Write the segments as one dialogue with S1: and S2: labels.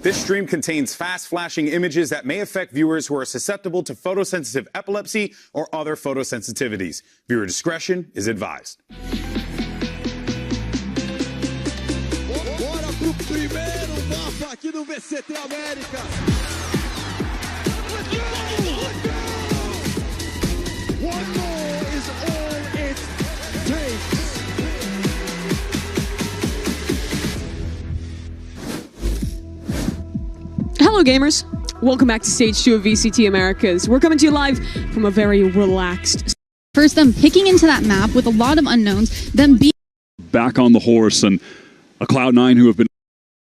S1: This stream contains fast flashing images that may affect viewers who are susceptible to photosensitive epilepsy or other photosensitivities. Viewer discretion is advised.
S2: Bora pro primeiro mapa aqui no VCT América. Let's go! One more is all it takes.
S3: Hello gamers, welcome back to Stage 2 of VCT Americas. We're coming to you live from a very relaxed...
S4: First, them picking into that map with a lot of unknowns, them being...
S5: Back on the horse and a Cloud9 who have been...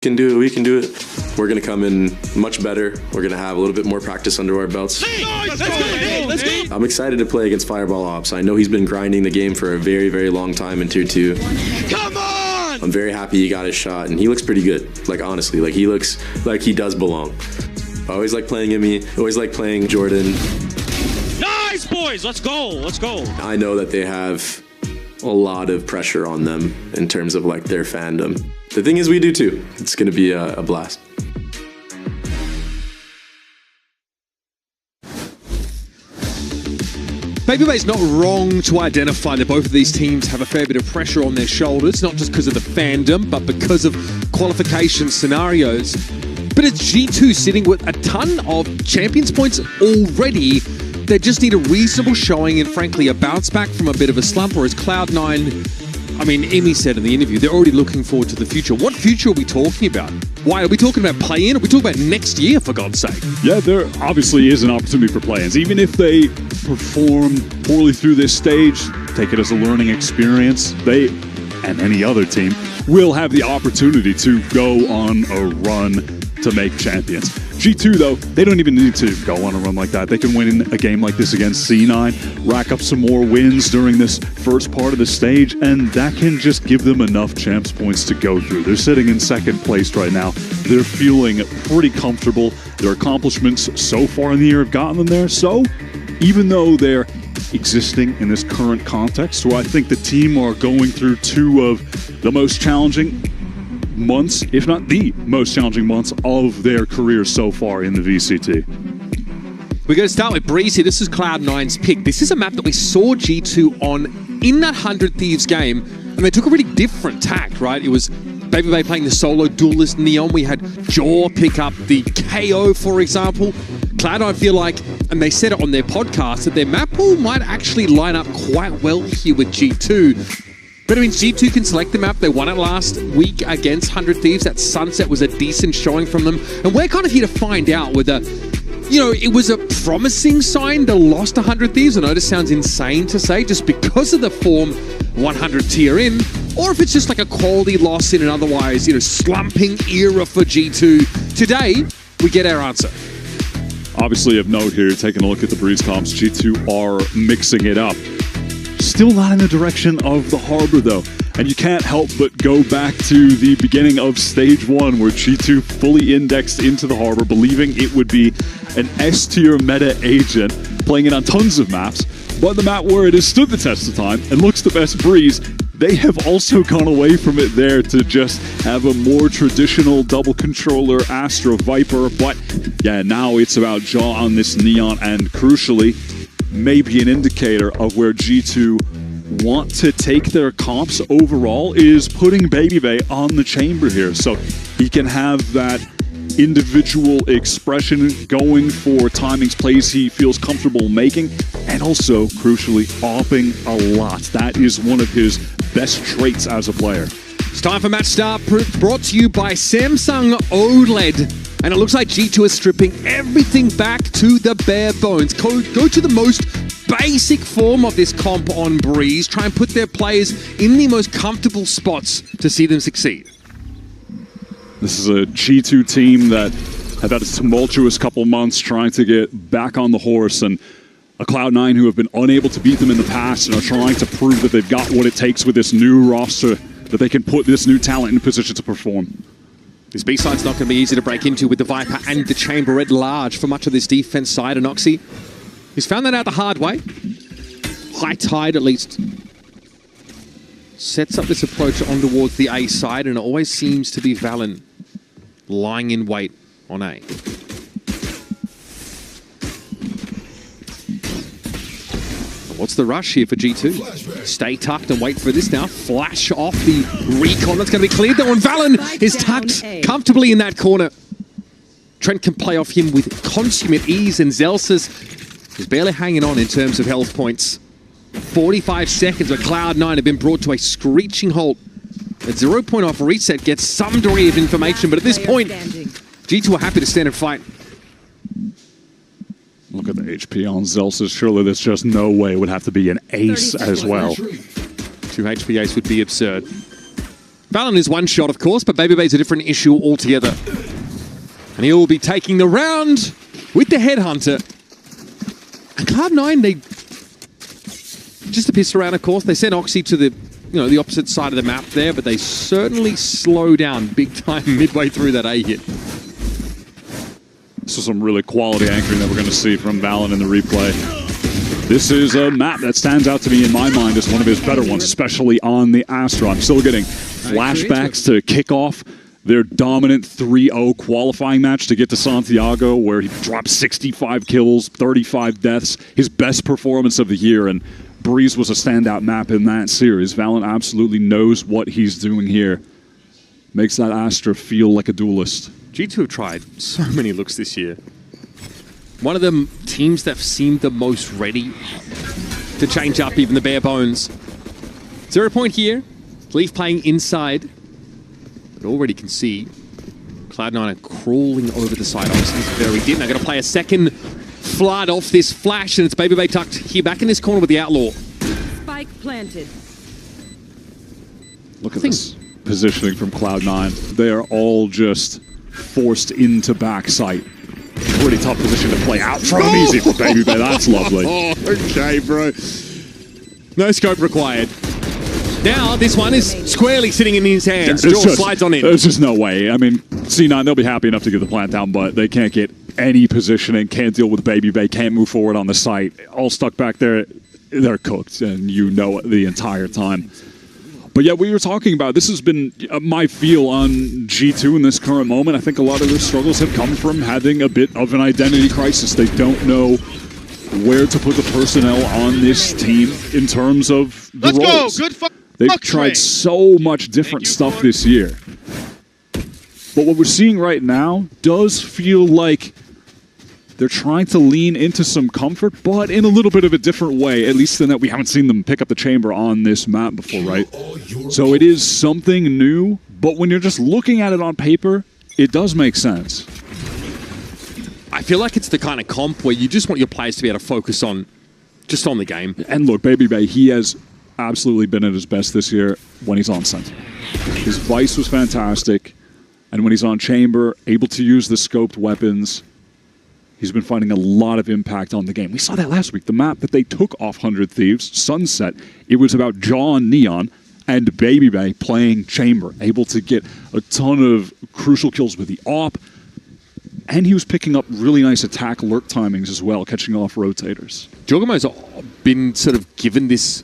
S6: We can do it. We're going to come in much better. We're going to have a little bit more practice under our belts.
S2: Let's go!
S6: I'm excited to play against Fireball Ops. I know he's been grinding the game for a very, very long time in Tier 2.
S2: Come on!
S6: I'm very happy he got his shot, and he looks pretty good. Like, honestly, like, he looks like he does belong. I always like playing Emmy, always like playing Jordan.
S2: Nice, boys! Let's go! Let's go!
S6: I know that they have a lot of pressure on them in terms of, like, their fandom. The thing is, we do too. It's going to be a blast.
S7: Babybay's not wrong to identify that both of these teams have a fair bit of pressure on their shoulders, not just because of the fandom, but because of qualification scenarios. But it's G2 sitting with a ton of Champions points already. They just need a reasonable showing and, frankly, a bounce back from a bit of a slump, whereas Cloud9, I mean, Emmy said in the interview, they're already looking forward to the future. What future are we talking about? Why, are we talking about play-in? Are we talking about next year, for God's sake?
S5: Yeah, there obviously is an opportunity for play-ins. Even if they perform poorly through this stage, take it as a learning experience, they, and any other team, will have the opportunity to go on a run to make champions. G2, though, they don't even need to go on a run like that. They can win a game like this against C9, rack up some more wins during this first part of the stage, and that can just give them enough champs points to go through. They're sitting in second place right now. They're feeling pretty comfortable. Their accomplishments so far in the year have gotten them there. So, even though they're existing in this current context, where I think the team are going through two of the most challenging months, if not the most challenging months of their careers so far in the VCT.
S7: We're going to start with Breeze here. This is Cloud9's pick. This is a map that we saw G2 on in that 100 Thieves game, and they took a really different tack, right? It was Babybay playing the solo duelist Neon. We had Jaw pick up the KO, for example. Cloud9 feel like, and they said it on their podcast, that their map pool might actually line up quite well here with G2. But I mean, G2 can select the map. They won it last week against 100 Thieves. That Sunset was a decent showing from them. And we're kind of here to find out whether, you know, it was a promising sign they lost 100 Thieves. I know this sounds insane to say just because of the form 100 tier in, or if it's just like a quality loss in an otherwise, you know, slumping era for G2. Today, we get our answer.
S5: Obviously of note here, taking a look at the Breeze comps, G2 are mixing it up. Still not in the direction of the Harbor, though. And you can't help but go back to the beginning of Stage 1, where G2 fully indexed into the Harbor, believing it would be an S-tier meta agent, playing it on tons of maps. But the map where it has stood the test of time and looks the best, Breeze, they have also gone away from it there to just have a more traditional double controller Astra Viper. But yeah, now it's about Jaw on this Neon, and crucially, maybe an indicator of where G2 want to take their comps overall is putting Babybay on the chamber here, so he can have that individual expression going for timings, plays he feels comfortable making, and also, crucially, opping a lot. That is one of his best traits as a player.
S7: It's time for Match Start, brought to you by Samsung OLED. And it looks like G2 is stripping everything back to the bare bones. Go to the most basic form of this comp on Breeze. Try and put their players in the most comfortable spots to see them succeed.
S5: This is a G2 team that have had a tumultuous couple months trying to get back on the horse, and a Cloud9 who have been unable to beat them in the past and are trying to prove that they've got what it takes with this new roster, that they can put this new talent in a position to perform.
S7: This B-side's not going to be easy to break into with the Viper and the Chamber at large for much of this defense side. And Oxy, he's found that out the hard way. High Tide, at least, sets up this approach on towards the A side, and it always seems to be Valen lying in wait on A. What's the rush here for G2? Stay tucked and wait for this now. Flash off the recon. That's going to be cleared though, and Valen is tucked comfortably in that corner. Trent can play off him with consummate ease, and Zelsis is barely hanging on in terms of health points. 45 seconds where Cloud9 have been brought to a screeching halt. A 0 point off reset gets some degree of information, but at this point, G2 are happy to stand and fight.
S5: Look at the HP on Zelsis. Surely there's just no way it would have to be an ace as well.
S7: 2 HP ace would be absurd. Valen is one shot, of course, but BabyBay's a different issue altogether. And he'll be taking the round with the Headhunter. And Cloud9, they just to piss around, of course. They sent Oxy to the opposite side of the map there, but they certainly slow down big time midway through that A hit.
S5: This is some really quality anchoring that we're going to see from Valen in the replay. This is a map that stands out to me in my mind as one of his better ones, especially on the Astra. I'm still getting flashbacks to kick off their dominant 3-0 qualifying match to get to Santiago, where he dropped 65 kills, 35 deaths, his best performance of the year, and Breeze was a standout map in that series. Valen absolutely knows what he's doing here. Makes that Astra feel like a duelist.
S7: G2 have tried so many looks this year. One of the teams that seemed the most ready to change up even the bare bones. 0 point here. Leaf playing inside. But already can see Cloud9 are crawling over the side. Obviously, it's very dim. They're going to play a second flood off this flash, and it's BabyBay tucked here back in this corner with the Outlaw.
S8: Spike planted.
S5: Look at this positioning from Cloud9. They are all just forced into backside. Pretty tough position to play out from easy for BabyBay. That's lovely.
S7: Okay, bro. No scope required. Now, this one is squarely sitting in his hands. Jaw slides on in.
S5: There's just no way. I mean, C9, they'll be happy enough to get the plant down, but they can't get any positioning, can't deal with BabyBay, can't move forward on the site. All stuck back there. They're cooked, and you know it the entire time. But yeah, we were talking about, this has been my feel on G2 in this current moment. I think a lot of their struggles have come from having a bit of an identity crisis. They don't know where to put the personnel on this team in terms of the roles.
S9: Let's go! Good
S5: They've tried so much different stuff this year. But what we're seeing right now does feel like they're trying to lean into some comfort, but in a little bit of a different way, at least in that we haven't seen them pick up the chamber on this map before, right? So it is something new, but when you're just looking at it on paper, it does make sense.
S7: I feel like it's the kind of comp where you just want your players to be able to focus on just on the game.
S5: And look, BabyBay, he has absolutely been at his best this year when he's on Sentinel. His Vice was fantastic, and when he's on Chamber, able to use the scoped weapons, he's been finding a lot of impact on the game. We saw that last week. The map that they took off 100 Thieves, Sunset, it was about Jaw and Neon and BabyBay playing Chamber, able to get a ton of crucial kills with the AWP, and he was picking up really nice attack lurk timings as well, catching off rotators.
S7: Jorgamo's been sort of given this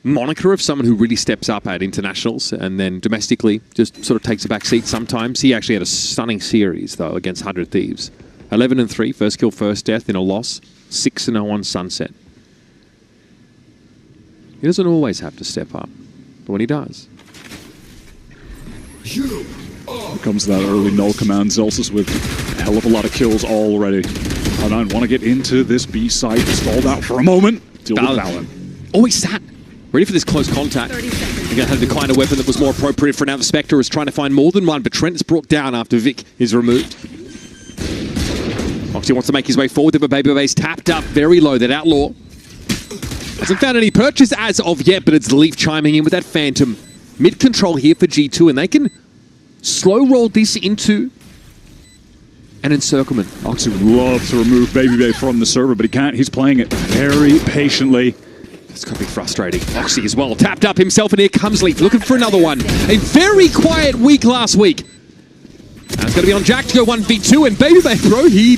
S7: moniker of someone who really steps up at internationals and then domestically just sort of takes a back seat sometimes. He actually had a stunning series, though, against 100 Thieves. 11-3, first kill, first death in a loss. 6-0 on Sunset. He doesn't always have to step up, but when he does.
S5: Here comes that early null command. Zelsis with a hell of a lot of kills already. Cloud9 want to get into this B site. Stalled out for a moment. Deal with Valen.
S7: Oh, he sat. Ready for this close contact. You're going to have the kind of weapon that was more appropriate for now. The Spectre is trying to find more than one, but Trent is brought down after Vic is removed. Oxy wants to make his way forward, but BabyBay's tapped up very low. That Outlaw hasn't found any purchase as of yet, but it's Leaf chiming in with that Phantom. Mid-control here for G2, and they can slow roll this into an encirclement.
S5: Oxy would love to remove BabyBay from the server, but he can't. He's playing it very patiently.
S7: It's going to be frustrating. Oxy as well, tapped up himself, and here comes Leaf, looking for another one. A very quiet week last week. Now it's going to be on Jack to go 1v2, and BabyBay, bro, he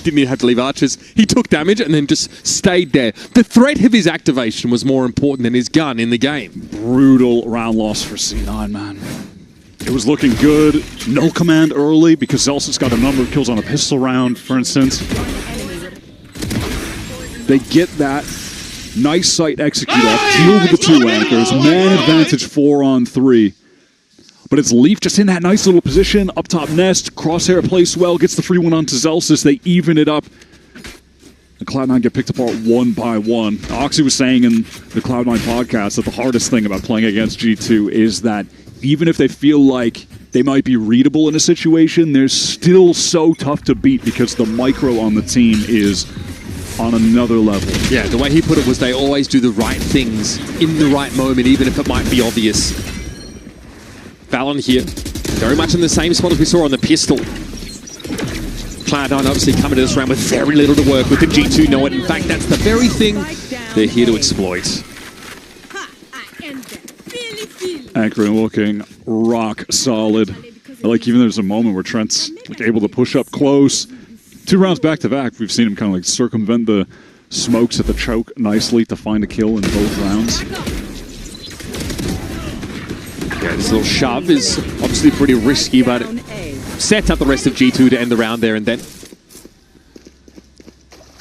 S7: didn't even have to leave archers. He took damage and then just stayed there. The threat of his activation was more important than his gun in the game.
S5: Brutal round loss for C9, man. It was looking good. No command early because Zelsis got a number of kills on a pistol round, for instance. They get that nice sight execute off, deal with the 2 anchors, man advantage 4-on-3. But it's Leaf just in that nice little position, up top nest, Crosshair plays well, gets the free one onto Zelsis, they even it up. The Cloud9 get picked apart one by one. Oxy was saying in the Cloud9 podcast that the hardest thing about playing against G2 is that even if they feel like they might be readable in a situation, they're still so tough to beat because the micro on the team is on another level.
S7: Yeah, the way he put it was they always do the right things in the right moment, even if it might be obvious. Valon here, very much in the same spot as we saw on the pistol. Cloud9 obviously coming to this round with very little to work with. The G2 know it. In fact, that's the very thing they're here to exploit.
S5: Anchoring looking rock solid. Like even there's a moment where Trent's like able to push up close. 2 rounds back to back, we've seen him kind of like circumvent the smokes at the choke nicely to find a kill in both rounds.
S7: Yeah, this little shove is obviously pretty risky, but it sets up the rest of G2 to end the round there and then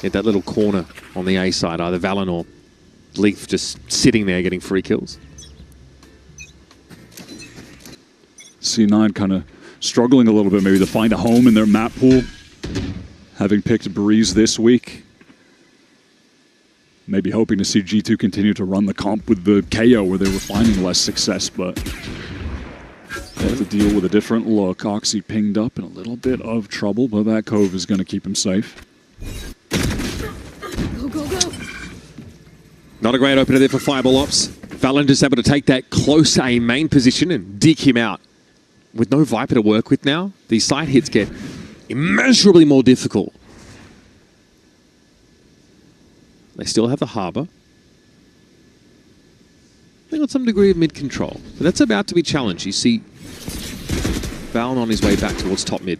S7: hit that little corner on the A side, either Valon or Leaf just sitting there getting free kills.
S5: C9 kind of struggling a little bit maybe to find a home in their map pool. Having picked Breeze this week. Maybe hoping to see G2 continue to run the comp with the KO where they were finding less success, but they have to deal with a different look. Oxy pinged up in a little bit of trouble, but that Cove is going to keep him safe.
S8: Go, go, go.
S7: Not a great opener there for Fireball Ops. Valon just able to take that close A main position and dig him out. With no Viper to work with now, these side hits get immeasurably more difficult. They still have the Harbor. They got some degree of mid-control, but that's about to be challenged. You see Valon on his way back towards top mid.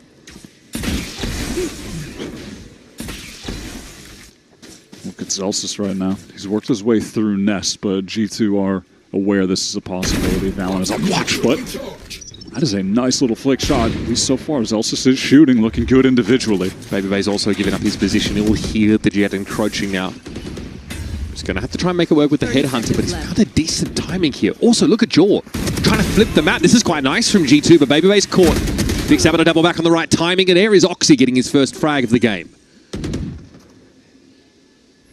S5: Look at Zelsis right now. He's worked his way through Nest, but G2 are aware this is a possibility. Valon is on watch, but that is a nice little flick shot. At least so far, Zelsis is shooting, looking good individually.
S7: Babybay's also giving up his position. He'll hear the Jet encroaching now. He's going to have to try and make it work with the Headhunter, but he's found a decent timing here. Also, look at Jaw trying to flip the map. This is quite nice from G2, but Babybay's caught. Vic's able to double back on the right timing, and there is Oxy getting his first frag of the game.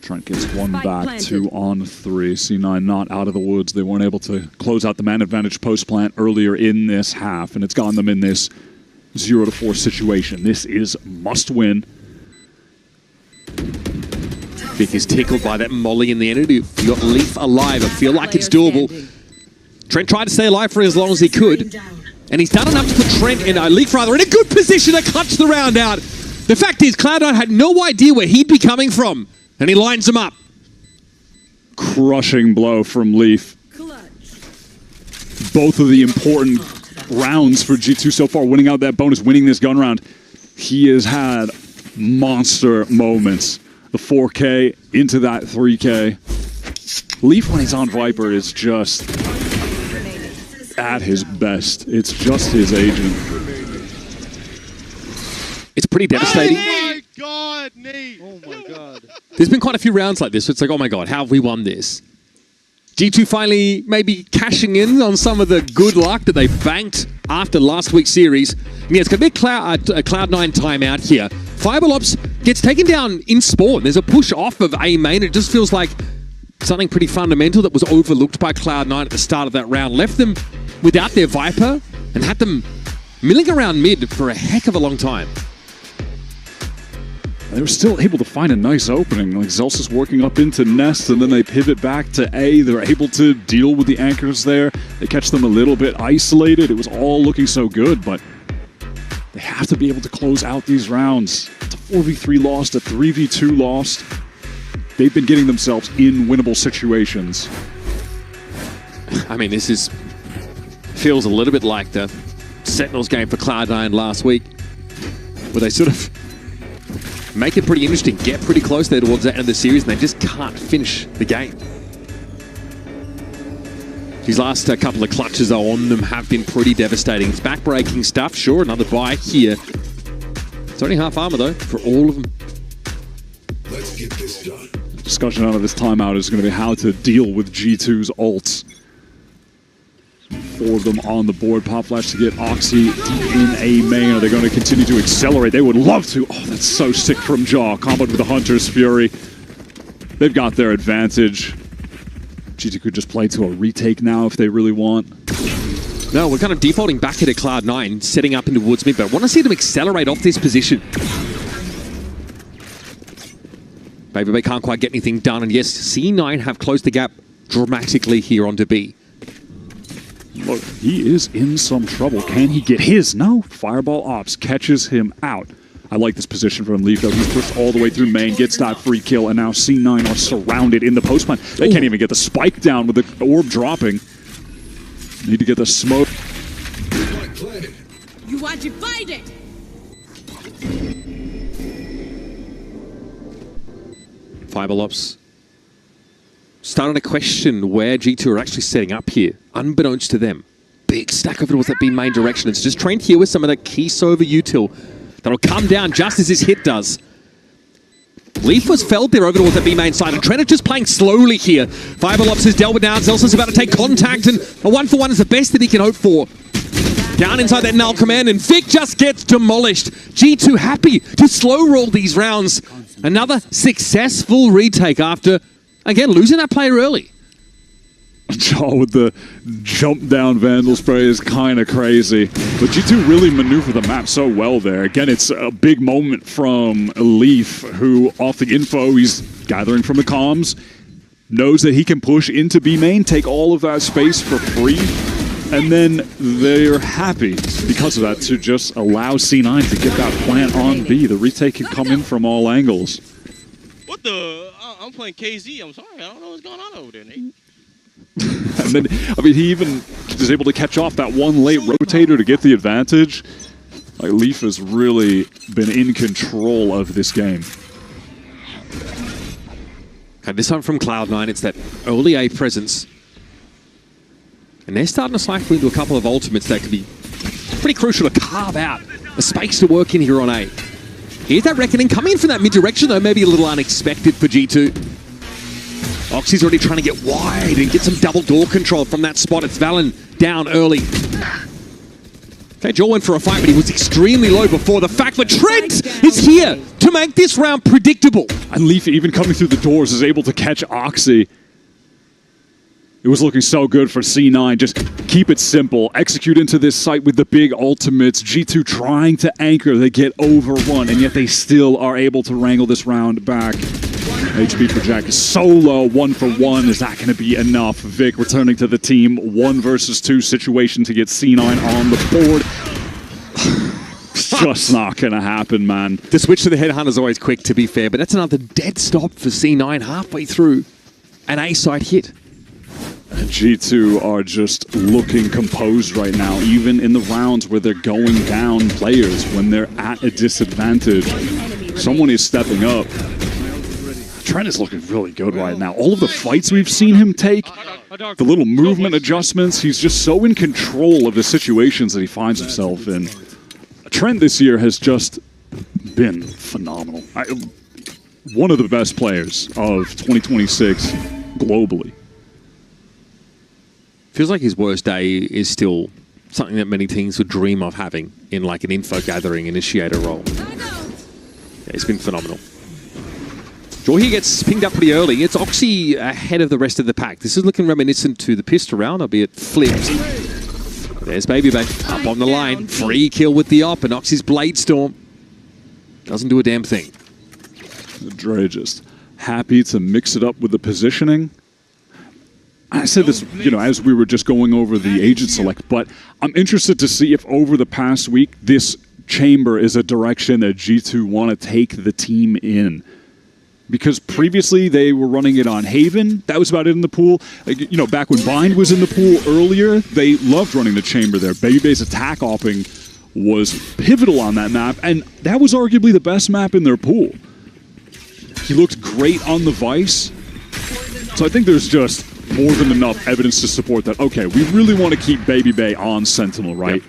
S5: Trent gets one back, 2-on-3. C9 not out of the woods. They weren't able to close out the man advantage post plant earlier in this half, and it's gotten them in this 0-4 situation. This is must win.
S7: Vic is tickled by that molly in the end. You got Leaf alive. I feel like it's doable. Trent tried to stay alive for as long as he could, and he's done enough to put Trent in Leaf rather in a good position to clutch the round out. The fact is, Cloud9 had no idea where he'd be coming from. And he lines them up.
S5: Crushing blow from Leaf. Both of the important rounds for G2 so far, winning out that bonus, winning this gun round. He has had monster moments. The 4K into that 3K. Leaf, when he's on Viper, is just at his best. It's just his agent.
S7: It's pretty devastating.
S2: Oh my God, Nate! Oh my God.
S7: There's been quite a few rounds like this, so it's like, oh my God, how have we won this? G2 finally maybe cashing in on some of the good luck that they banked after last week's series. And yeah, it's going to be a Cloud9 timeout here. Fireball Ops gets taken down in spawn. There's a push off of A main. It just feels like something pretty fundamental that was overlooked by Cloud9 at the start of that round. Left them without their Viper and had them milling around mid for a heck of a long time.
S5: They were still able to find a nice opening. Like Zelsis working up into Nest, and then they pivot back to A. They're able to deal with the anchors there. They catch them a little bit isolated. It was all looking so good, but they have to be able to close out these rounds. It's a 4v3 loss, a 3v2 loss. They've been getting themselves in winnable situations.
S7: I mean, this feels a little bit like the Sentinels game for Cloud9 last week, where they sort of make it pretty interesting, get pretty close there towards the end of the series, and they just can't finish the game. His last couple of clutches though on them have been pretty devastating. It's back-breaking stuff, sure, another buy here. It's only half armor though, for all of them.
S2: Let's get this done.
S5: Discussion out of this timeout is going to be how to deal with G2's ults. 4 of them on the board. Pop flash to get Oxy deep in a main. Are they going to continue to accelerate? They would love to. Oh, that's so sick from Jaw. Comboed with the Hunter's Fury. They've got their advantage. G2 could just play to a retake now if they really want.
S7: No, we're kind of defaulting back into Cloud9, setting up into Woods mid, but I want to see them accelerate off this position. Baby can't quite get anything done, and yes, C9 have closed the gap dramatically here onto B.
S5: Look, he is in some trouble. Can he get his? No. Fireball Ops catches him out. I like this position from Leaf, though. He's pushed all the way through main, gets that free kill, and now C9 are surrounded in the post plant. They can't even get the spike down with the orb dropping. Need to get the smoke.
S8: You are divided.
S7: Fireball Ops starting to question where G2 are actually setting up here, unbeknownst to them. Big stack of it was that B main direction. It's just trained here with some of the key Sova util that'll come down just as his hit does. Leaf was felled there over towards the B main side, and Trent is just playing slowly here. Fireball Ops has dealt with now. Zelsa's about to take contact, and a 1-for-1 is the best that he can hope for. Down inside that null command, and Vic just gets demolished. G2 happy to slow roll these rounds. Another successful retake after, again, losing that player early.
S5: Jaw with the jump down Vandal spray is kind of crazy. But G2 really maneuver the map so well there. Again, it's a big moment from Leaf, who off the info he's gathering from the comms, knows that he can push into B main, take all of that space for free, and then they're happy because of that to just allow C9 to get that plant on B. The retake can come in from all angles.
S9: What the? I'm playing KZ. I'm sorry. I don't know what's going on over there, Nate.
S5: And then, I mean, he even is able to catch off that one late rotator to get the advantage. Like, Leaf has really been in control of this game.
S7: Okay, this time from Cloud9, it's that early A presence. And they're starting to cycle into a couple of ultimates that could be pretty crucial to carve out a space to work in here on A. Here's that Reckoning coming in from that mid-direction, though, maybe a little unexpected for G2. Oxy's already trying to get wide and get some double door control from that spot. It's Valen down early. Okay, Joel went for a fight, but he was extremely low before. The fact that Trent is here to make this round predictable.
S5: And Leaf, even coming through the doors, is able to catch Oxy. It was looking so good for C9. Just keep it simple. Execute into this site with the big ultimates. G2 trying to anchor. They get overrun, and yet they still are able to wrangle this round back. HP for Jack is so low. 1-for-1. Is that going to be enough? Vic returning to the team. 1 versus 2 situation to get C9 on the board. Just not going to happen, man.
S7: The switch to the Headhunter is always quick, to be fair, but that's another dead stop for C9 halfway through an A-side hit.
S5: G2 are just looking composed right now, even in the rounds where they're going down players when they're at a disadvantage. Someone is stepping up. Trent is looking really good right now. All of the fights we've seen him take, the little movement adjustments, he's just so in control of the situations that he finds himself in. Trent this year has just been phenomenal. One of the best players of 2026 globally.
S7: Feels like his worst day is still something that many teams would dream of having in like an info gathering initiator role. Yeah, he's been phenomenal. Jaw here gets pinged up pretty early. It's Oxy ahead of the rest of the pack. This is looking reminiscent to the pistol round, albeit flipped. There's Baby up on the line. Free kill with the op, and Oxy's Blade Storm doesn't do a damn thing.
S5: Dre just happy to mix it up with the positioning. I said this, you know, as we were just going over the agent select, but I'm interested to see if over the past week, this chamber is a direction that G2 want to take the team in. Because previously they were running it on Haven. That was about it in the pool. You know, back when Bind was in the pool earlier, they loved running the chamber there. Baby's attack opping was pivotal on that map, and that was arguably the best map in their pool. He looked great on the Vice. So I think there's just more than enough evidence to support that, okay, we really want to keep Baby Bay on Sentinel, right?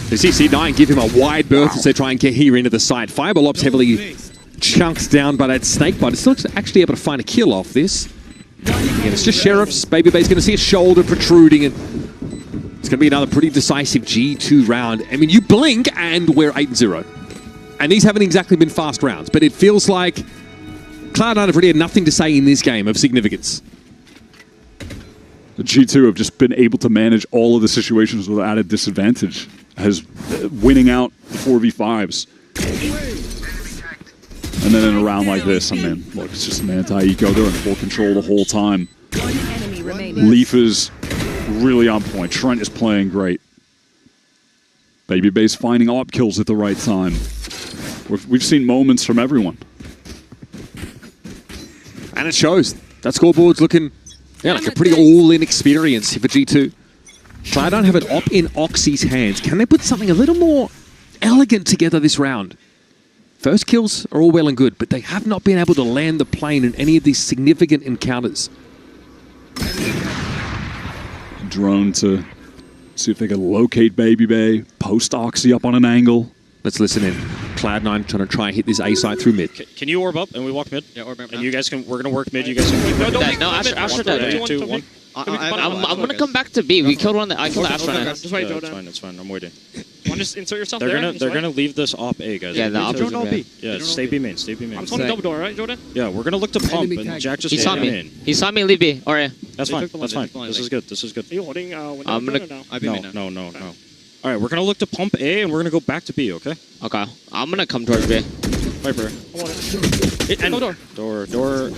S7: The CC9 give him a wide berth as they try and get here into the site. Fireball Ops heavily chunked down by that Snakebite. It's still actually able to find a kill off this. Again, it's just Sheriffs. Baby Bay's going to see a shoulder protruding, and it's going to be another pretty decisive G2 round. I mean, you blink and we're 8-0. And these haven't exactly been fast rounds, but it feels like Cloud9 have really had nothing to say in this game of significance.
S5: The G2 have just been able to manage all of the situations without a disadvantage, as winning out the 4v5s. And then in a round like this, I mean, look, it's just an anti-eco. They're in full control the whole time. Leaf is really on point. Trent is playing great. Baby Bay's finding op kills at the right time. We've seen moments from everyone.
S7: And it shows. That scoreboard's looking like a pretty all-in experience for G2. Cloud9 have it op in Oxy's hands. Can they put something a little more elegant together this round? First kills are all well and good, but they have not been able to land the plane in any of these significant encounters.
S5: Drone to see if they can locate Baby Bay, post Oxy up on an angle.
S7: Let's listen in. Cloud9 trying to try and hit this A site through mid.
S9: Can you orb up and we walk mid?
S10: Yeah, orb up.
S9: And you guys can. We're gonna work mid. You guys can keep
S10: that. No, Asher that.
S9: 3, 2, 1.
S10: I'm gonna come back to B. We killed one. I killed Asher.
S9: Just wait, Jordan. It's fine. I'm waiting.
S11: Want to just insert yourself there?
S9: They're gonna leave this op A, guys.
S10: Yeah, the op is
S11: B.
S9: Yeah, stay B main. Stay B main.
S11: I'm holding double door, right, Jordan?
S9: Yeah, we're gonna look to pump, and Jack just
S10: he saw me.
S9: in.
S10: He saw me leave B. Alright.
S9: That's fine. That's fine. This is good. This is good.
S11: Are you holding
S10: I'm gonna.
S9: No. All right, we're gonna look to pump A, and we're gonna go back to B. Okay.
S10: Okay. I'm gonna come towards B.
S9: Viper.
S11: Double door.
S9: Door.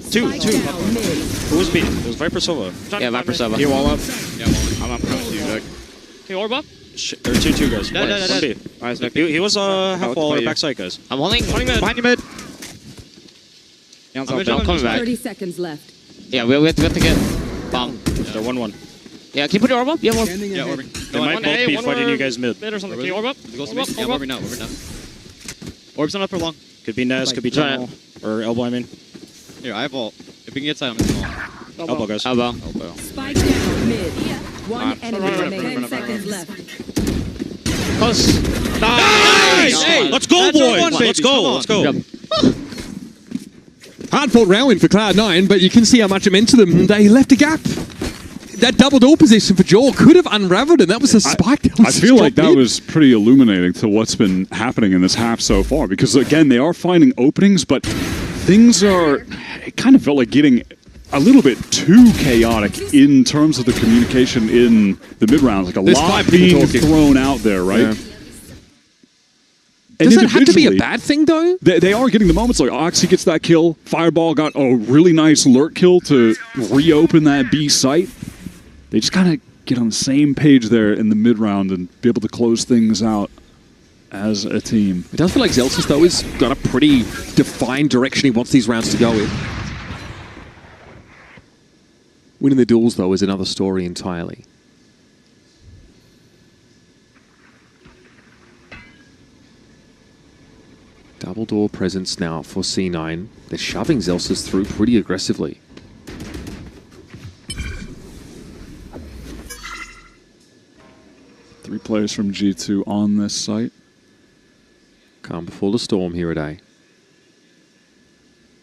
S9: Two. Who was B? It was Viper Sova.
S10: Yeah, Viper Sova.
S9: You wall up?
S11: Yeah, I'm coming to you, Vic. Can you orb up?
S9: There are 2 guys. One B.
S11: Alright,
S9: He was half wall or backside, guys.
S10: I'm holding mid.
S11: Behind you mid.
S10: I'm coming back.
S8: 30 seconds left.
S10: Yeah, we have to get bomb.
S9: They're 1-1.
S10: Yeah, can you put your orb up? Yeah, orb.
S11: Yeah, orbing.
S9: They might both be fighting you guys mid.
S11: Mid or something. Can you orb up?
S10: Yeah, orbing now.
S11: Orb's not up for long.
S9: Could be Nez, could be tunnel, or elbow, I mean.
S11: Here, I have ult. If we can get side, I'm in small.
S9: Elbow, guys.
S10: Elbow.
S8: Spike down mid. One enemy remaining. 10 seconds left.
S10: Close.
S9: Nice! Hey, let's go, boys! Let's go.
S7: Hard-fought round win for Cloud9, but you can see how much it meant to them. They left a gap. That double door position for Jaw could have unraveled, and that was a spike.
S5: I feel like that was pretty illuminating to what's been happening in this half so far, because again, they are finding openings, but things are, it kind of felt like getting a little bit too chaotic in terms of the communication in the mid-rounds, like a lot being thrown out there, right?
S7: Yeah. Does that have to be a bad thing, though?
S5: They are getting the moments, like Oxy gets that kill, Fireball got a really nice lurk kill to reopen that B site. They just kind of get on the same page there in the mid-round and be able to close things out as a team.
S7: It does feel like Zelsis, though, has got a pretty defined direction he wants these rounds to go in. Winning the duels, though, is another story entirely. Double door presence now for C9. They're shoving Zelsis through pretty aggressively.
S5: Three players from G2 on this site.
S7: Calm before the storm here at A.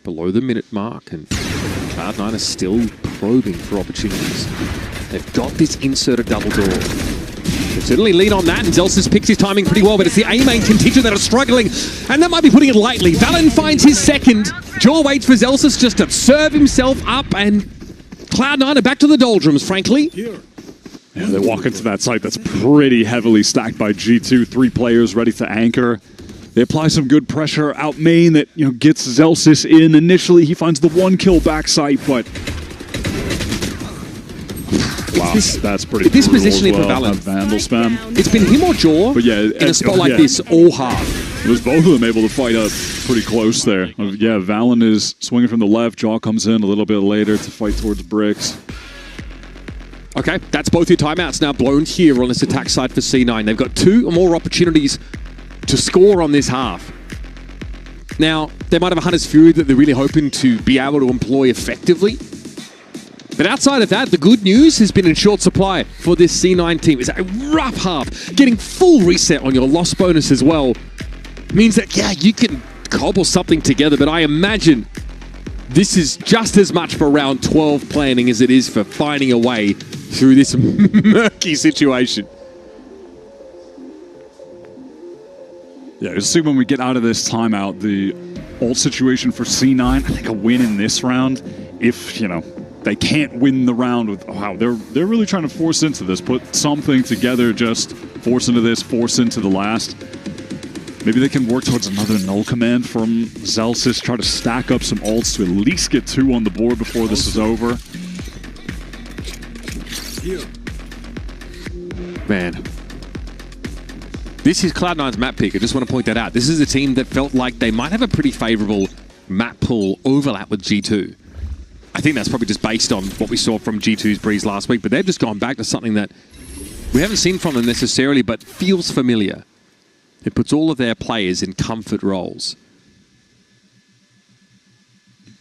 S7: Below the minute mark, and Cloud9 are still probing for opportunities. They've got this inserted double door. They certainly lean on that, and Zelsis picks his timing pretty well, but it's the A-main contingent that are struggling, and that might be putting it lightly. Valen finds his second. Jaw waits for Zelsis just to serve himself up, and Cloud9 are back to the doldrums, frankly.
S5: Yeah, they walk into that site that's pretty heavily stacked by G2. 3 players ready to anchor. They apply some good pressure out main that gets Zelsis in. Initially, he finds the 1 kill back site, but wow, that's pretty.
S7: This positioning for
S5: Valen. Vandal spam.
S7: It's been him or Jaw,
S5: but yeah,
S7: in a spot like this all half.
S5: It was both of them able to fight up pretty close there. Yeah, Valen is swinging from the left. Jaw comes in a little bit later to fight towards bricks.
S7: Okay, that's both your timeouts now blown here on this attack side for C9. They've got 2 or more opportunities to score on this half. Now, they might have a Hunter's Fury that they're really hoping to be able to employ effectively. But outside of that, the good news has been in short supply for this C9 team. It's a rough half. Getting full reset on your loss bonus as well means that, yeah, you can cobble something together, but I imagine this is just as much for round 12 planning as it is for finding a way through this murky situation.
S5: Yeah, you'll see when we get out of this timeout, the ult situation for C9, I think a win in this round, if, you know, they can't win the round with, wow, they're really trying to force into this, put something together, just force into this, force into the last. Maybe they can work towards another null command from Zelsis, try to stack up some ults to at least get 2 on the board before this is over.
S7: Man. This is Cloud9's map pick. I just want to point that out. This is a team that felt like they might have a pretty favorable map pool overlap with G2. I think that's probably just based on what we saw from G2's Breeze last week, but they've just gone back to something that we haven't seen from them necessarily, but feels familiar. It puts all of their players in comfort roles.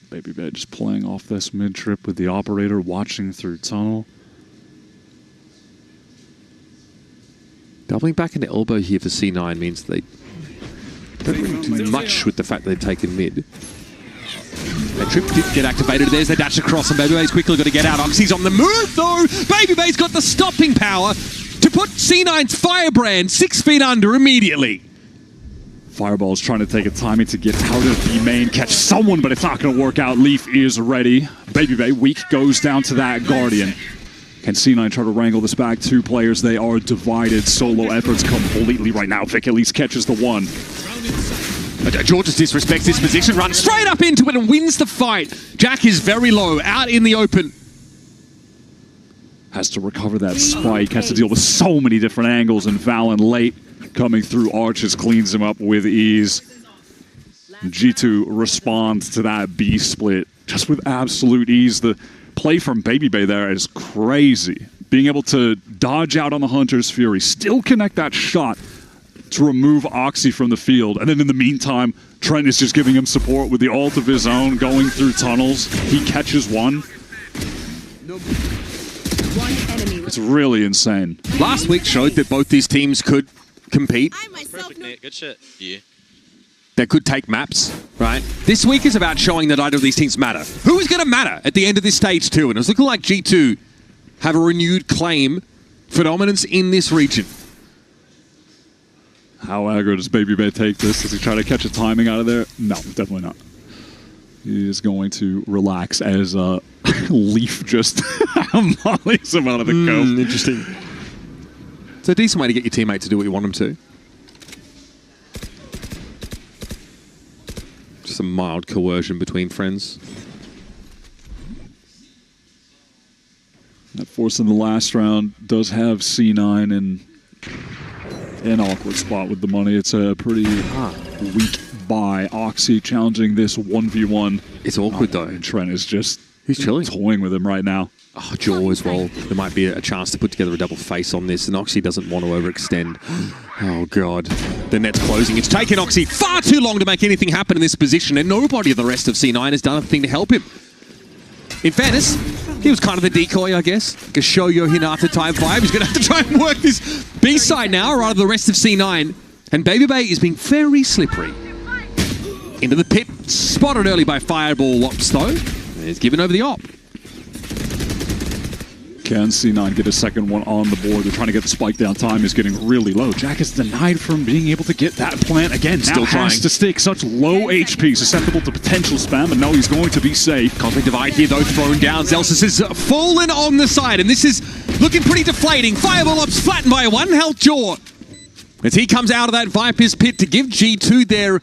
S5: BabyBay just playing off this mid-trip with the operator, watching through tunnel.
S7: Doubling back into elbow here for C9 means they don't really do much with the fact that they've taken mid. That trip did get activated. There's the dash across, and BabyBay's quickly got to get out. Oxy's on the move, though. BabyBay's got the stopping power to put C9's Firebrand 6 feet under immediately.
S5: Fireball's trying to take a timing to get out of B main, catch someone, but it's not going to work out. Leaf is ready. BabyBay weak, goes down to that Guardian. Can C9 try to wrangle this back? 2 players, they are divided. Solo efforts completely right now. Vic at least catches the one.
S7: Georges disrespects this position, runs straight up into it and wins the fight. Jack is very low, out in the open.
S5: Has to recover that spike, has to deal with so many different angles, and Valen late coming through arches cleans him up with ease. G2 responds to that B split just with absolute ease. The play from BabyBay there is crazy. Being able to dodge out on the Hunter's Fury, still connect that shot to remove Oxy from the field. And then in the meantime, Trent is just giving him support with the ult of his own, going through tunnels. He catches one. It's really insane.
S7: Last week showed that both these teams could compete.
S9: Perfect, Nate. Good shit. Yeah.
S7: They could take maps, right? This week is about showing that either of these teams matter. Who is going to matter at the end of this stage 2? And it's looking like G2 have a renewed claim for dominance in this region.
S5: How aggro does BabyBay take this? Does he try to catch a timing out of there? No, definitely not. He is going to relax as Leaf just mollies him out of the coast.
S7: Interesting. It's a decent way to get your teammate to do what you want them to. Just a mild coercion between friends.
S5: That force in the last round does have C9 in an awkward spot with the money. It's a pretty weak buy. Oxy challenging this 1v1.
S7: It's awkward though.
S5: And Trent is just
S7: chilling,
S5: toying with him right now.
S7: Oh, Jaw as well. There might be a chance to put together a double face on this, and Oxy doesn't want to overextend. Oh, God. The net's closing. It's taken Oxy far too long to make anything happen in this position, and nobody of the rest of C9 has done a thing to help him. In fairness, he was kind of the decoy, I guess. Like a show-yo hit after time 5. He's going to have to try and work this B-side now, rather than the rest of C9. And BabyBay is being very slippery. Into the pit. Spotted early by Fireball Ops, though. And he's given over the op.
S5: Can C9 get a second one on the board? They're trying to get the spike down. Time is getting really low. Jack is denied from being able to get that plant again.
S7: Still
S5: now
S7: trying.
S5: has to stick. Such low HP, susceptible to potential spam, but no, he's going to be safe.
S7: Conflict divide here, though, thrown down. Zelsis has fallen on the side, and this is looking pretty deflating. Fireball Ops flattened by 1 health Jaw. As he comes out of that Viper's pit to give G2 their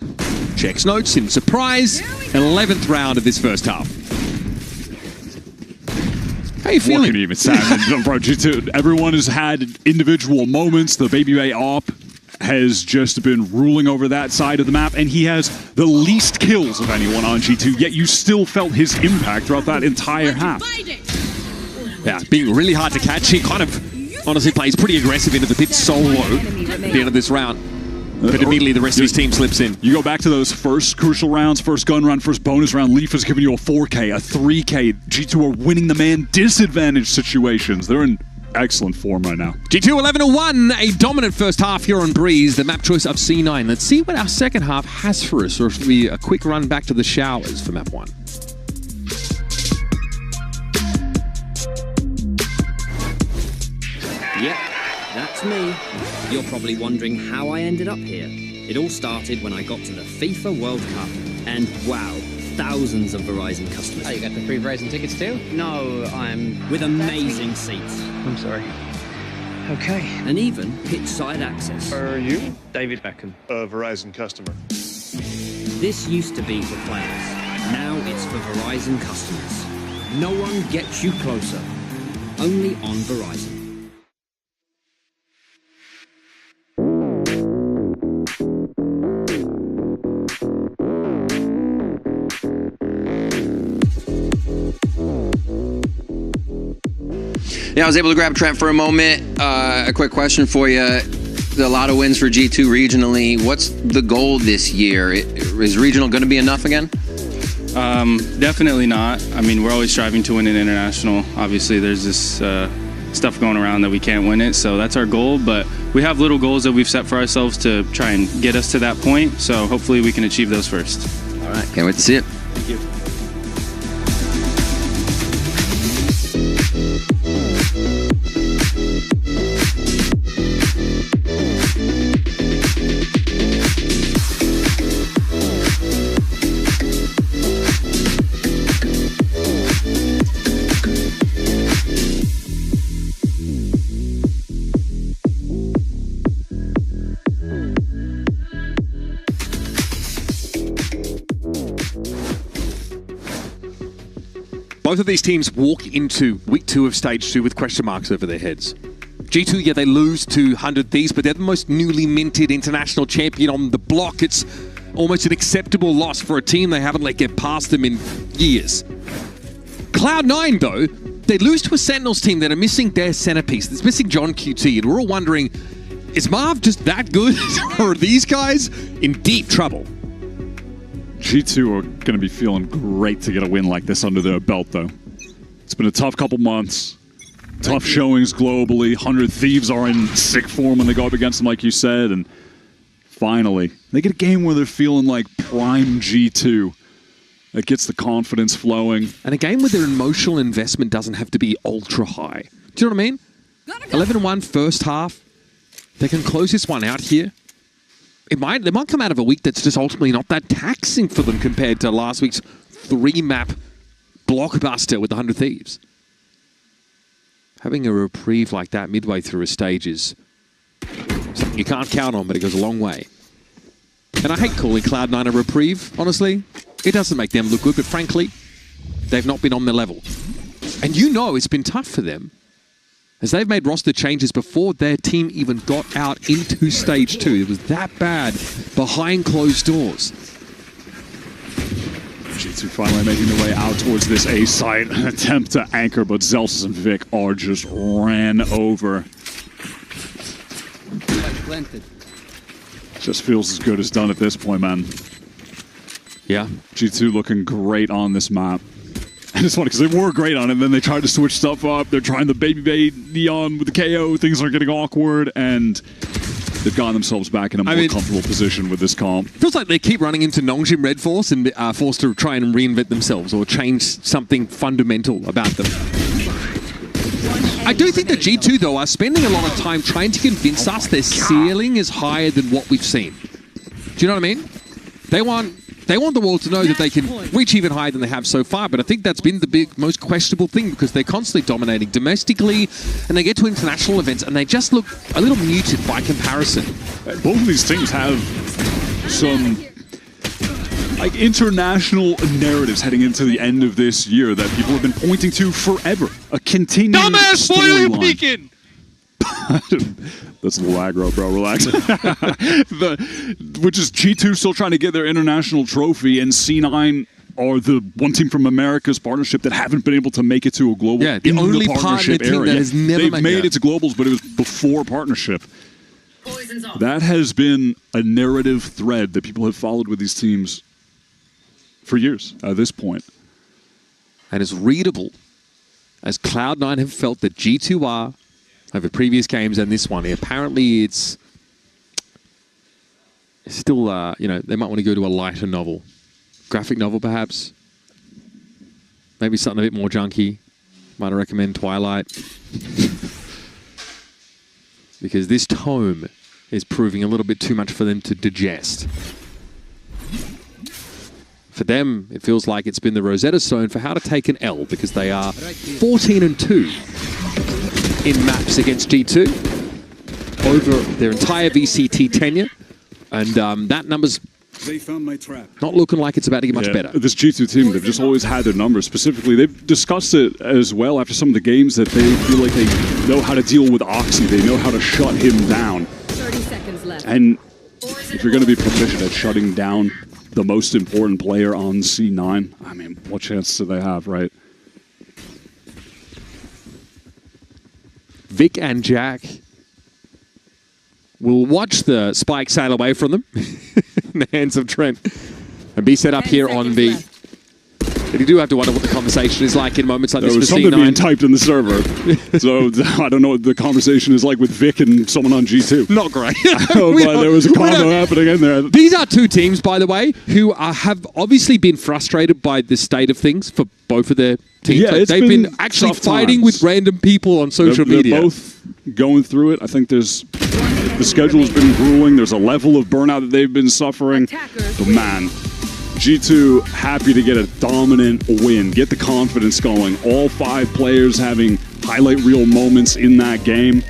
S7: checks notes in surprise 11th round of this first half. How you feeling?
S5: What can you even say? Bro, G2, everyone has had individual moments. The BabyBay op has just been ruling over that side of the map, and he has the least kills of anyone on G2, yet you still felt his impact throughout that entire half.
S7: Yeah, being really hard to catch. He kind of honestly plays pretty aggressive into the pit solo at the end of this round. But immediately the rest of his team slips in.
S5: You go back to those first crucial rounds, first gun round, first bonus round. Leaf has given you a 4K, a 3K. G2 are winning the man disadvantage situations. They're in excellent form right now.
S7: G2 11-1, a dominant first half here on Breeze. The map choice of C9. Let's see what our second half has for us, or if it'll be a quick run back to the showers for map 1.
S12: Yep, that's me. You're probably wondering how I ended up here. It all started when I got to the FIFA World Cup. And wow, thousands of Verizon customers.
S10: Oh, you got the free Verizon tickets too?
S12: No, I'm with amazing seats.
S10: I'm sorry. Okay.
S12: And even pitch-side access.
S13: Are you? David Beckham. A Verizon customer.
S12: This used to be for players. Now it's for Verizon customers. No one gets you closer. Only on Verizon.
S14: Yeah, I was able to grab Trent for a moment. A quick question for you. A lot of wins for G2 regionally. What's the goal this year? Is regional going to be enough again?
S15: Definitely not. I mean, we're always striving to win an international. Obviously, there's this stuff going around that we can't win it, so that's our goal. But we have little goals that we've set for ourselves to try and get us to that point, so hopefully we can achieve those first.
S14: All right, can't wait to see it.
S15: Thank you.
S7: Both of these teams walk into week 2 of stage 2 with question marks over their heads. G2, yeah, they lose to 100 Thieves, but they're the most newly minted international champion on the block. It's almost an acceptable loss for a team they haven't let get past them in years. Cloud9, though, they lose to a Sentinels team that are missing their centerpiece. That's missing John QT, and we're all wondering, is Marv just that good, or are these guys in deep trouble?
S5: G2 are going to be feeling great to get a win like this under their belt, though. It's been a tough couple months. Tough showings globally. 100 Thieves are in sick form when they go up against them, like you said. And finally, they get a game where they're feeling like prime G2. That gets the confidence flowing.
S7: And a game where their emotional investment doesn't have to be ultra high. Do you know what I mean? 11-1 first half. They can close this one out here. They might come out of a week that's just ultimately not that taxing for them compared to last week's 3-map blockbuster with 100 Thieves. Having a reprieve like that midway through a stage is something you can't count on, but it goes a long way. And I hate calling Cloud9 a reprieve, honestly. It doesn't make them look good, but frankly, they've not been on their level. And you know it's been tough for them, as they've made roster changes before their team even got out into stage 2. It was that bad behind closed doors.
S5: G2 finally making their way out towards this A site. An attempt to anchor, but Zelsis and Vic are just ran over. Just feels as good as done at this point, man.
S7: Yeah.
S5: G2 looking great on this map. And it's funny because they were great on it, and then they tried to switch stuff up. They're trying the baby bait Neon with the KO. Things are getting awkward, and they've gotten themselves back in a more comfortable position with this comp.
S7: Feels like they keep running into Nongjim Red Force and are forced to try and reinvent themselves or change something fundamental about them. I do think that G2, though, are spending a lot of time trying to convince us their ceiling is higher than what we've seen. Do you know what I mean? They want the world to know that they can reach even higher than they have so far, but I think that's been the most questionable thing because they're constantly dominating domestically and they get to international events and they just look a little muted by comparison.
S5: Both of these teams have some like international narratives heading into the end of this year that people have been pointing to forever. A continuing
S7: Dumbass, why are you peeking?
S5: That's a little aggro, bro. Relax. Which is G2 still trying to get their international trophy, and C9 are the one team from America's partnership that haven't been able to make it to a global.
S7: Yeah, the only partnership
S5: team
S7: that has never
S5: They've made it to globals, but it was before partnership. That has been a narrative thread that people have followed with these teams for years at this point.
S7: And as readable as Cloud9 have felt that G2 are over previous games and this one, apparently it's still, you know, they might want to go to a lighter novel. Graphic novel, perhaps. Maybe something a bit more junky. Might recommend Twilight. Because this tome is proving a little bit too much for them to digest. For them, it feels like it's been the Rosetta Stone for how to take an L, because they are 14-2 in maps against G2 over their entire VCT tenure. And that number's
S5: They found my trap.
S7: not looking like it's about to get much better.
S5: This G2 team, they've just always had their numbers. Specifically, they've discussed it as well after some of the games that they feel like they know how to deal with Oxy. They know how to shut him down.
S8: 30 seconds left.
S5: And if you're going to be proficient at shutting down the most important player on C9, I mean, what chance do they have, right?
S7: Vic and Jack will watch the spike sail away from them in the hands of Trent and be set up here on B. And you do have to wonder what the conversation is like in moments like
S5: There
S7: this
S5: was
S7: for
S5: something being
S7: C9.
S5: typed in the server. So I don't know what the conversation is like with Vic and someone on G2.
S7: Not great.
S5: But there was a combo happening in there.
S7: These are two teams, by the way, who have obviously been frustrated by the state of things for both of their teams.
S5: Yeah,
S7: Like,
S5: it's
S7: they've been
S5: been
S7: actually
S5: tough
S7: fighting
S5: times.
S7: with random people on social media.
S5: They're both going through it. I think the schedule has been grueling. There's a level of burnout that they've been suffering. But man, G2 happy to get a dominant win, get the confidence going. All 5 players having highlight reel moments in that game.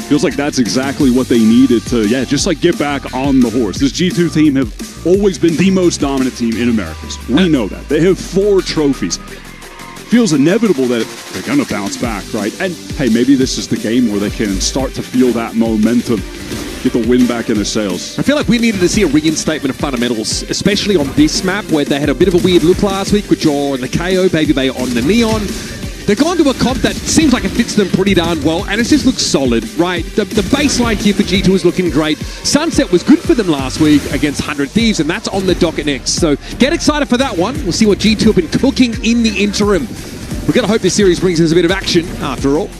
S5: Feels like that's exactly what they needed to, just like get back on the horse. This G2 team have always been the most dominant team in Americas. We know that. They have 4 trophies. Feels inevitable that they're going to bounce back, right? And hey, maybe this is the game where they can start to feel that momentum, get the wind back in their sails.
S7: I feel like we needed to see a reinstatement of fundamentals, especially on this map where they had a bit of a weird look last week with Jaw on the KO, Baby Bay on the Neon. They've gone to a comp that seems like it fits them pretty darn well, and it just looks solid, right? The baseline here for G2 is looking great. Sunset was good for them last week against 100 Thieves, and that's on the docket next. So get excited for that one. We'll see what G2 have been cooking in the interim. We're going to hope this series brings us a bit of action after all.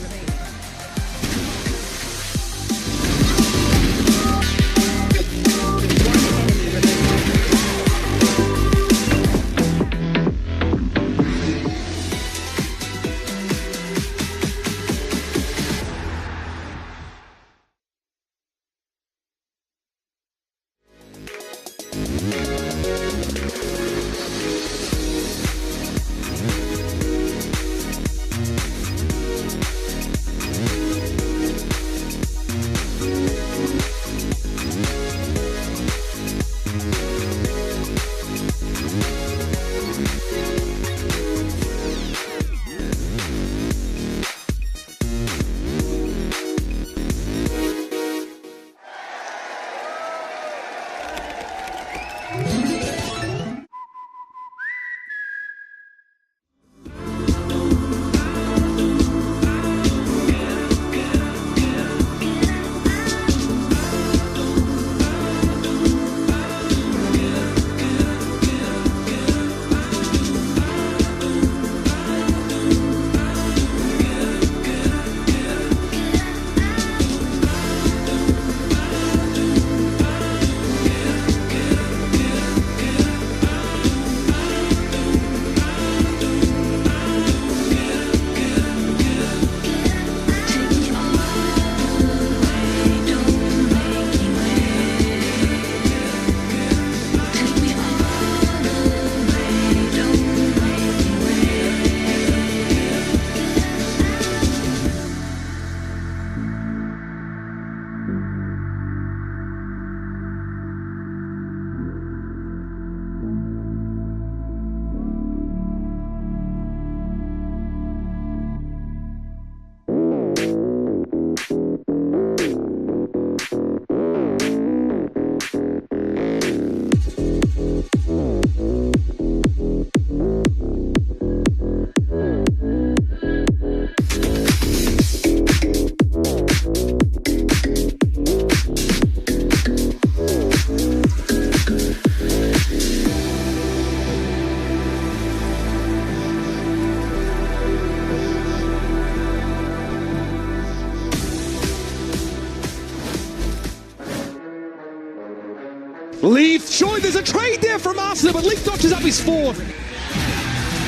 S7: Leaf, sure, there's a trade there from Arsenal, but Leaf notches up his fourth.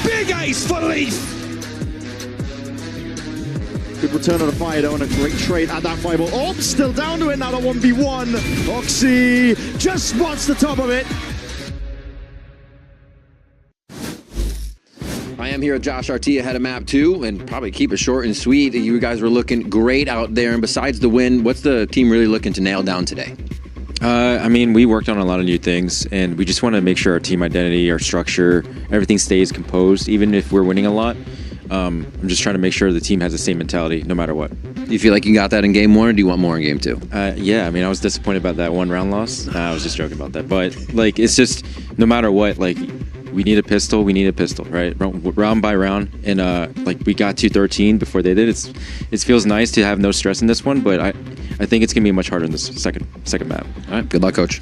S7: Big ace for Leaf.
S2: Good return on a fire though, and a great trade at that fireball. Oh, still down to it now, the 1v1. Oxy just spots the top of it.
S14: I am here with Josh RT ahead of map 2, and probably keep it short and sweet. You guys were looking great out there, and besides the win, what's the team really looking to nail down today?
S16: I mean, we worked on a lot of new things, and we just want to make sure our team identity, our structure, everything stays composed, even if we're winning a lot. I'm just trying to make sure the team has the same mentality, no matter what.
S14: Do you feel like you got that in game 1, or do you want more in game 2?
S16: Yeah, I mean, I was disappointed about that 1 round loss. I was just joking about that, but like, it's just no matter what, like, we need a pistol, right? Round by round, and like we got to 13 before they did. It feels nice to have no stress in this one, but I think it's gonna be much harder in this second map.
S14: All right, good luck, coach.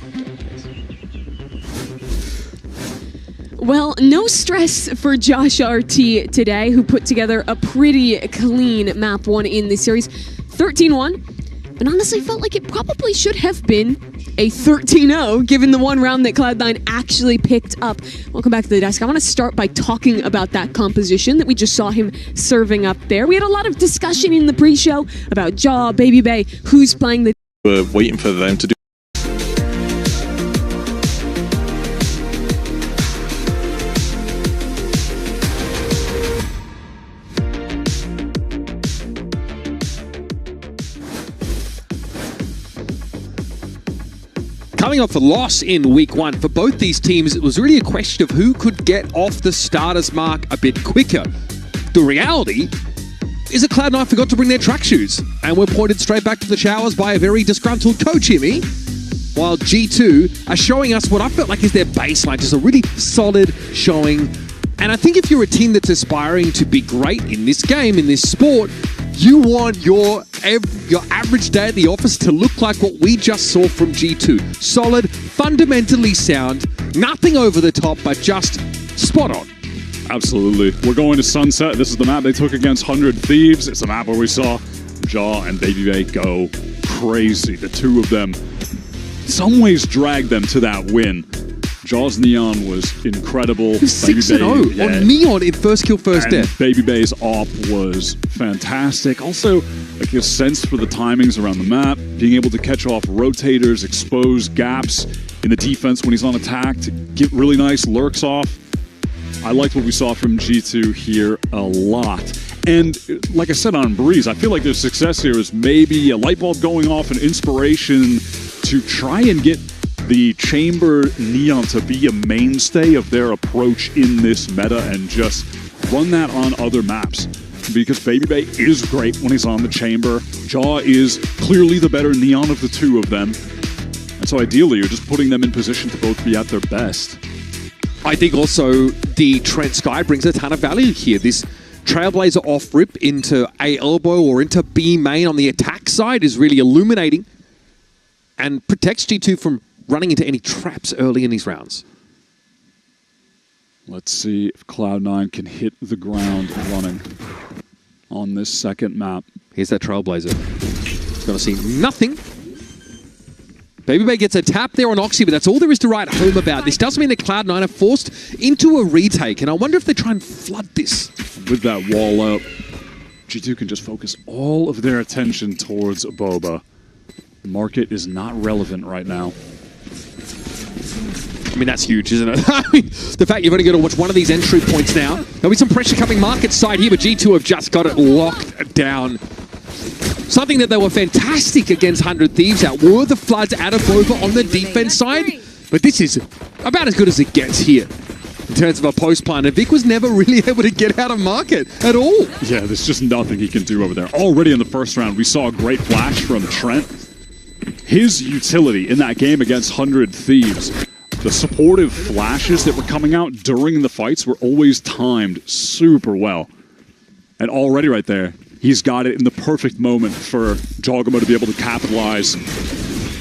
S3: Well, no stress for Josh RT today, who put together a pretty clean map 1 in this series. 13-1. And honestly felt like it probably should have been a 13-0, given the 1 round that Cloud9 actually picked up. Welcome back to the desk. I want to start by talking about that composition that we just saw him serving up there. We had a lot of discussion in the pre-show about Jaw, Baby Bay, who's playing the...
S17: We're waiting for them to do.
S7: Coming off a loss in week 1, for both these teams, it was really a question of who could get off the starters mark a bit quicker. The reality is that Cloud9 forgot to bring their track shoes, and were pointed straight back to the showers by a very disgruntled coach, Jimmy, while G2 are showing us what I felt like is their baseline, just a really solid showing. And I think if you're a team that's aspiring to be great in this game, in this sport, you want your average day at the office to look like what we just saw from G2. Solid, fundamentally sound, nothing over the top, but just spot on.
S5: Absolutely. We're going to Sunset. This is the map they took against 100 Thieves. It's a map where we saw Jaw and Baby Bay go crazy. The two of them, in some ways, dragged them to that win. Jaw's Neon was incredible.
S7: 6-0 on Neon in first kill, first death.
S5: Baby Bay's op was fantastic. Also, like a sense for the timings around the map, being able to catch off rotators, expose gaps in the defense when he's on attack, to get really nice lurks off. I liked what we saw from G2 here a lot. And like I said on Breeze, I feel like their success here is maybe a light bulb going off, an inspiration to try and get the Chamber Neon to be a mainstay of their approach in this meta and just run that on other maps. Because Baby Bay is great when he's on the Chamber. Jaw is clearly the better Neon of the two of them. And so ideally, you're just putting them in position to both be at their best.
S7: I think also the Trent Sky brings a ton of value here. This Trailblazer off-rip into A elbow or into B main on the attack side is really illuminating and protects G2 from running into any traps early in these rounds.
S5: Let's see if Cloud9 can hit the ground running on this second map.
S7: Here's that Trailblazer. Gonna see nothing. Baby Bay gets a tap there on Oxy, but that's all there is to write home about. This does mean that Cloud9 are forced into a retake, and I wonder if they try and flood this.
S5: With that wall up, G2 can just focus all of their attention towards Boba. The market is not relevant right now.
S7: I mean, that's huge, isn't it? I mean, the fact you've only got to watch one of these entry points now. There'll be some pressure coming market side here, but G2 have just got it locked down. Something that they were fantastic against 100 Thieves at were the floods out of Boba on the defense side. But this is about as good as it gets here in terms of a post plan. And Vic was never really able to get out of market at all.
S5: Yeah, there's just nothing he can do over there. Already in the first round, we saw a great flash from Trent. His utility in that game against 100 Thieves, the supportive flashes that were coming out during the fights were always timed super well. And already right there, he's got it in the perfect moment for Jogamo to be able to capitalize,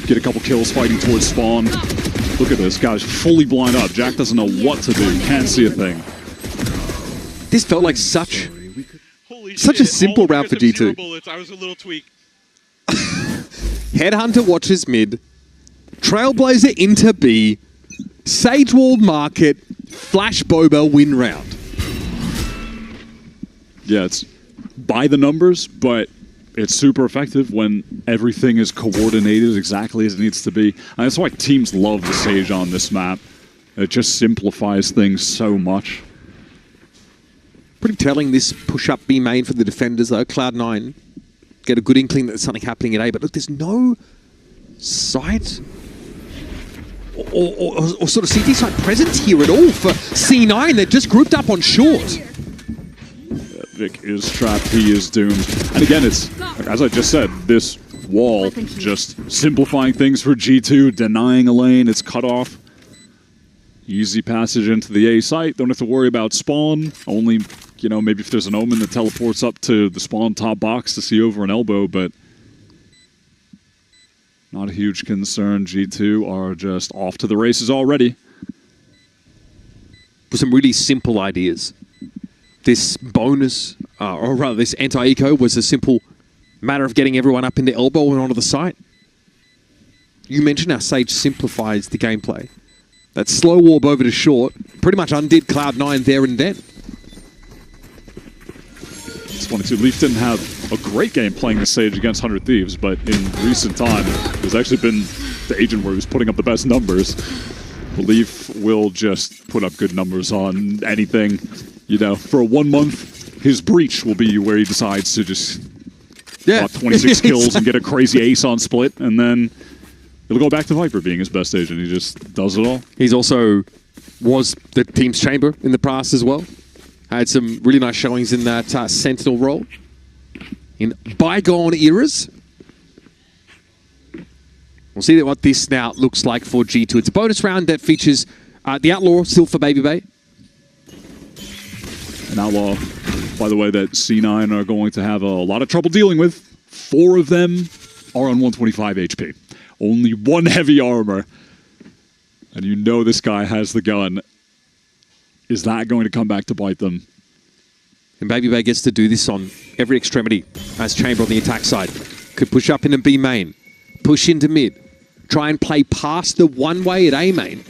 S5: get a couple kills fighting towards spawn. Look at this, guy's fully blind up. Jack doesn't know what to do, can't see a thing.
S7: This felt like such a simple round for G2.
S9: I was a little tweak.
S7: Headhunter watches mid. Trailblazer into B. Sage Wall Market. Flash Boba win round.
S5: Yeah, it's by the numbers, but it's super effective when everything is coordinated exactly as it needs to be. And that's why teams love the Sage on this map. It just simplifies things so much.
S7: Pretty telling this push-up B main for the defenders, though. Cloud9 get a good inkling that there's something happening at A, but look, there's no sight or sort of CT side presence here at all for C9. They're just grouped up on short.
S5: Vic is trapped, he is doomed. And again, it's, as I just said, this wall just simplifying things for G2, denying a lane, it's cut off. Easy passage into the A site, don't have to worry about spawn, only, you know, maybe if there's an Omen that teleports up to the spawn top box to see over an elbow, but not a huge concern. G2 are just off to the races already.
S7: For some really simple ideas. This bonus, or rather this anti-eco, was a simple matter of getting everyone up into elbow and onto the site. You mentioned how Sage simplifies the gameplay. That slow warp over to short pretty much undid Cloud9 there and then.
S5: It's funny too, Leaf didn't have a great game playing the Sage against 100 Thieves, but in recent time, there's actually been the agent where he was putting up the best numbers. Leaf will just put up good numbers on anything. You know, for 1 month, his breach will be where he decides to just pop 26 kills and get a crazy ace on split, and then it'll go back to Viper being his best agent. He just does it all.
S7: He's also was the team's chamber in the past as well. Had some really nice showings in that Sentinel role in bygone eras. We'll see what this now looks like for G2. It's a bonus round that features the Outlaw still for Baby Bay.
S5: An Outlaw, by the way, that C9 are going to have a lot of trouble dealing with. 4 of them are on 125 HP. Only 1 heavy armor. And you know this guy has the gun. Is that going to come back to bite them?
S7: And Baby Bay gets to do this on every extremity as Chamber on the attack side. Could push up into B main, push into mid, try and play past the one way at A main.